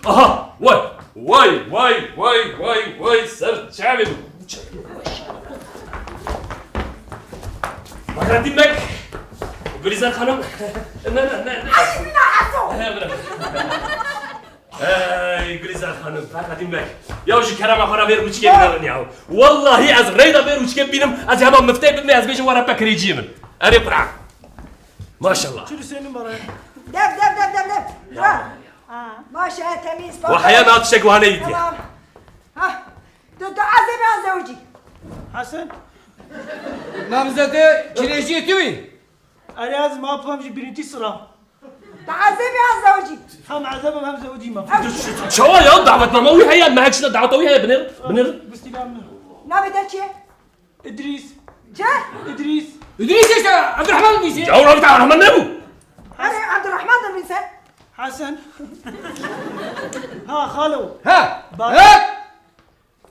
Aha! Vay serçe. Bakın Bek. Gülizar Hanım. Ne. Ay Aso. Hey Gülizar Hanım. Bakın Bek. Ya şu Kerem Akara bir uçke binin ya. Vallahi az reyda bir uçke benim. Az hemen müftey bilmeyi az bejim var bakırıcıyım. Arı bırak. Maşallah. Şunu senin bana. Dev. Bırak. Maşallah temiz. وحياة ما تشك وهنا يدي Tamam. Hah. Azemi azevci. Hasan. Namzade kireci tüy. Ariyaz ma yapamcı birinci sıra. Azemi azevci. Hem azabım hem zevci ma. شو يا دعوتنا ما وي هيا ما هيك دعوتنا وي هيا بنر Bismillah. Ne beder ki? İdris. Ce? İdris. İdris işte Abdurrahman mıydı? جاورا بتاع الرحمن نبو Hani Abdurrahman da bin sen? Hasan. Ha خالو. Ha. Bak. Ha.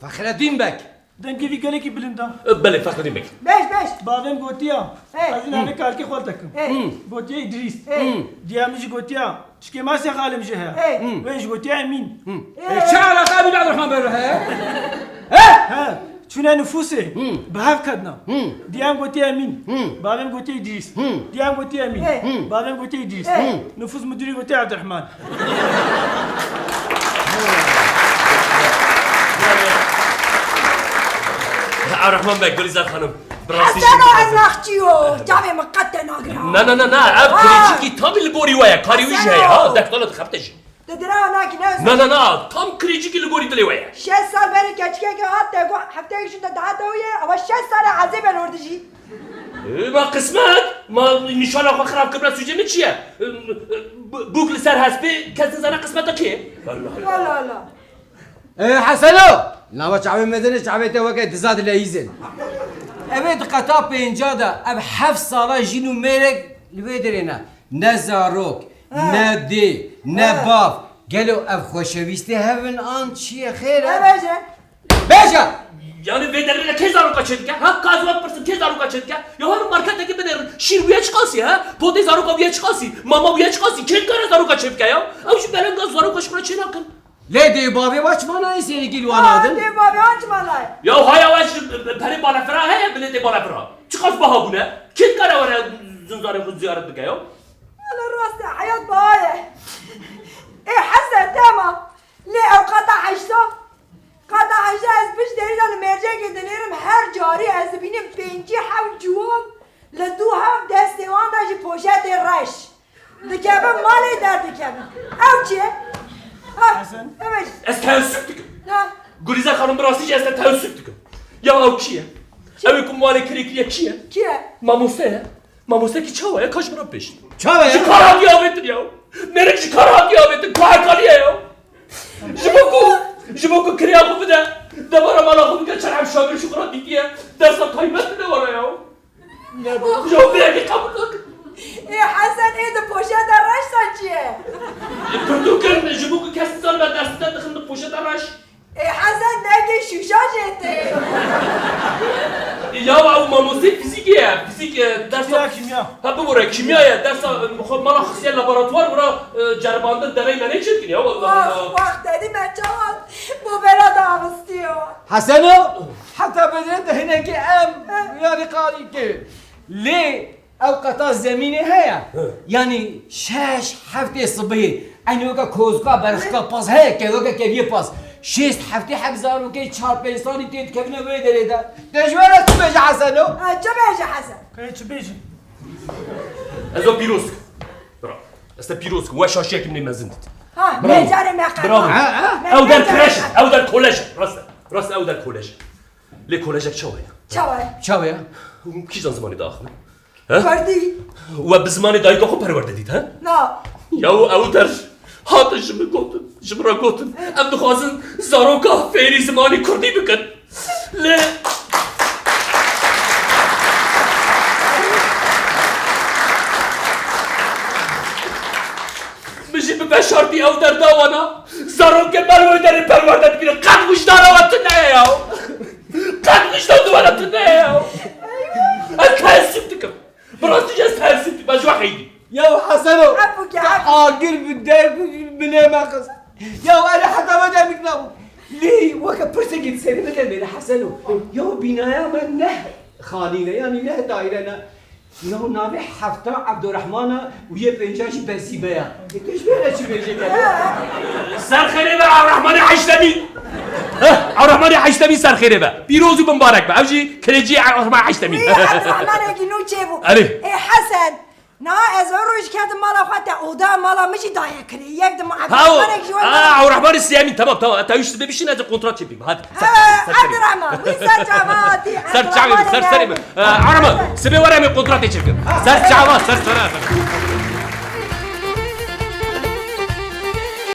Fahreddin Bek. Dengi bir gele ki bilinda. بلي فخر بك 5. Babam gotiya. Hey. Azin hani kalki khol takım. Hey. Gotiya İdris. Hey. Diyamıcı gotiya. Şike ma se halim jeha. Hey. Ve gotiya Emin. Çe alaka bil Abdurrahman böyle he? Ha. Çuna nüfusu. Bahav kadna. Diyam gotiya Emin. Babam gotiya İdris. Diyam gotiya Emin. Hey. Babam gotiya İdris. Hey. Nüfus müdürü gotiya Abdurrahman. الرحمن بك جليزار خانم براسي Sen o emlakçıyor. Cami mıkkatten agra. نا عب كريجيكي تام الجوري ويا كاري ويش هي ها دك طلعت خبتش Dedire ana ki ne? نا تام كريجيكي الجوري تلي ويا 6 sal beri geçke ki hatta hafta içinde daha da uye ama 6 sal azim orduji. ما قسمت ما نشان اخو خراب كبرى سوجي من چيه بوك لسر حسبي كذا زنا قسمتك كي Allah. Hasano. Nava çabe medeni çabe te vaket dizad leyizin. Evet qata penca da ab haf sala jinu merek lvedirena. Ne zarok, ne de, ne baf. Gelo ev xoşevisti hevin an çiye xeyre. Evet. Beja. Yani vederine kez zaru kaçırdık ya. Ha kazmak pırsın kez zaru kaçırdık ya. Ya hanım marketteki bener şir buya çıkası ya. Pode zaru kabuya çıkası. Mama buya çıkası. Kim kara zaru kaçırdık ya. Ama şu beren gaz zaru kaçırdık çene akın. Le de babi vaçmana seni gil anadın. Hadi babi açmalar. Ya haya vaş peri bana fera he bile de bana fera. Çıkaz baha bu ne? Kim kara var ya zınzarı kız ziyaret bike ya. Allah rastı hayat bahaye. Hasan tamam. Le avkata haşta. Kata haşta ez biş deriz mercek edinirim her cari ez benim penci hav cuvan. Le du hav destevan da ji poşet reş. Dikebim mal eder dikebim. Evçi. Hasan. Evet. Ez teessüp dikim. Ha. Gülizar hanım burası ez teessüp dikim. Ya av kiye? Evi kum vali kirikliye kiye? Kiye? Mamuse ya. Mamuse ki çava ya kaç mıra peşin. Çava ya. Çıkara kıyametin ya. Nerek çıkara kıyametin. Kuhar kaliye ya. Jiboku kriya kubu da. Dabara mala kubu da çarab şamir şukura dikiye. Dersa kaymet ne var ya. Ne bu? Yok bir ki kabul. Hasan de poşet reş saçıye. Pırtuken jiboku kesin zar ben dersinden dıkındı poşet araş. Hasan nege şuşaş etti. Ya o mamuse fizik ya. Fizik dersa. Kimya. Ha bu buraya kimya ya. Dersa mala xisiye laboratuvar bura cerbanında deney meney çetkin ya. Bak dedi ben çaval. Bu bela da istiyor. Hasano. Hatta bedene de hine ki em yani qali ki. Le اوقات زمینی هیا یعنی شش هفته صبحی اینو که کوزگا برشکا پاس هیا که وقت که یه پاس شش هفته حبزارو که چهار پنج سالی تید کفنه ویدره ده دشواره تو بجه حسنو چه بیشه حسن؟ Kayıt beji. Ezo pirosk. Bravo. Este pirosk. Ve şaşıya kimliği mezindit. Ha, mecari mekan. Bravo. Ev der kreş. Ev der kolej. Rast ev der kolej. Le kolejek çavaya. Çavay. چاوه کی جان زمانی داخل؟ Gördü. و به زمان دایگاه خود پرورده دید ها؟ No. یا او در هات جمع گوتن جمع گوتن ام دخوازن زاروکا فیری زمانی کردی بکن لی مجی به بشارتی او در داوانا زاروکا پرورده بگیره قد گوشتار آواتن نه یا قد گوشتار دوانتن نه یا از تحسیب دکم براستی جز تحسیب دکم مجوع خیلی یا حسنو Abu ki abi. آگیر بدر بله مقص یا يا لي وكا برتقل سيدنا كان حسنو يا بنايا من نه خالينا يعني نه دايرنا يا نامي حفتا عبد الرحمن ويا بنجاش بسيبيا كيش بيها شي بيجي سر خیره به عبد الرحمن حشتمی عبد الرحمن حشتمی سر خیره به پیروزی مبارک به اوجی کلیجی عبد الرحمن حشتمی وی عبد الرحمن اگه نو چه بو علی. ای حسن نا از روش کد مالا خاطر اودا مالا میشی دایه کری یک دم عبد هاو الرحمن اگه جوان عبد الرحمن السیامی تمام تمام تا یشت ببیشین از کنترات چپیم هات عبد الرحمن وی سر جوادی سر چاوی سر سر عبد الرحمن سبی ورا می کنترات چپیم سر چاوا سر سر